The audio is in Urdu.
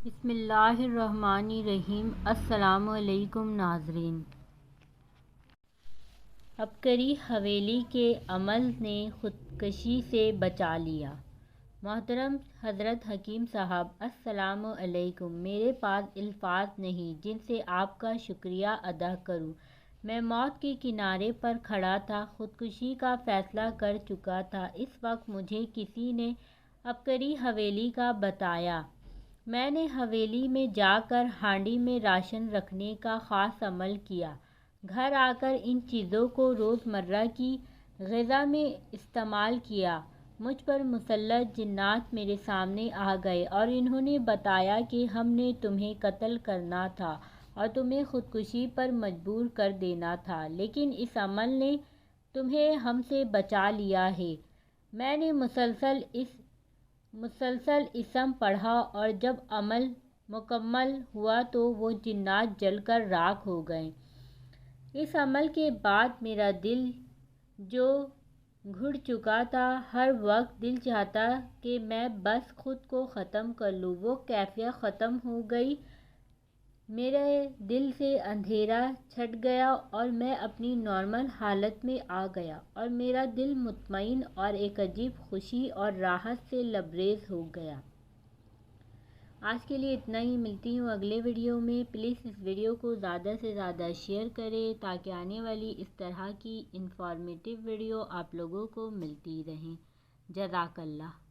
بسم اللہ الرحمن الرحیم۔ السلام علیکم ناظرین۔ عبقری حویلی کے عمل نے خودکشی سے بچا لیا۔ محترم حضرت حکیم صاحب، السلام علیکم۔ میرے پاس الفاظ نہیں جن سے آپ کا شکریہ ادا کروں۔ میں موت کے کنارے پر کھڑا تھا، خودکشی کا فیصلہ کر چکا تھا۔ اس وقت مجھے کسی نے عبقری حویلی کا بتایا۔ میں نے حویلی میں جا کر ہانڈی میں راشن رکھنے کا خاص عمل کیا۔ گھر آ کر ان چیزوں کو روزمرہ کی غذا میں استعمال کیا۔ مجھ پر مسلط جنات میرے سامنے آ گئے اور انہوں نے بتایا کہ ہم نے تمہیں قتل کرنا تھا اور تمہیں خودکشی پر مجبور کر دینا تھا، لیکن اس عمل نے تمہیں ہم سے بچا لیا ہے۔ میں نے مسلسل اسم پڑھا اور جب عمل مکمل ہوا تو وہ جنات جل کر راکھ ہو گئے۔ اس عمل کے بعد میرا دل جو گھٹ چکا تھا، ہر وقت دل چاہتا کہ میں بس خود کو ختم کر لوں، وہ کیفیت ختم ہو گئی۔ میرے دل سے اندھیرا چھٹ گیا اور میں اپنی نارمل حالت میں آ گیا اور میرا دل مطمئن اور ایک عجیب خوشی اور راحت سے لبریز ہو گیا۔ آج کے لیے اتنا ہی، ملتی ہوں اگلے ویڈیو میں۔ پلیز اس ویڈیو کو زیادہ سے زیادہ شیئر کریں تاکہ آنے والی اس طرح کی انفارمیٹیو ویڈیو آپ لوگوں کو ملتی رہیں۔ جزاک اللہ۔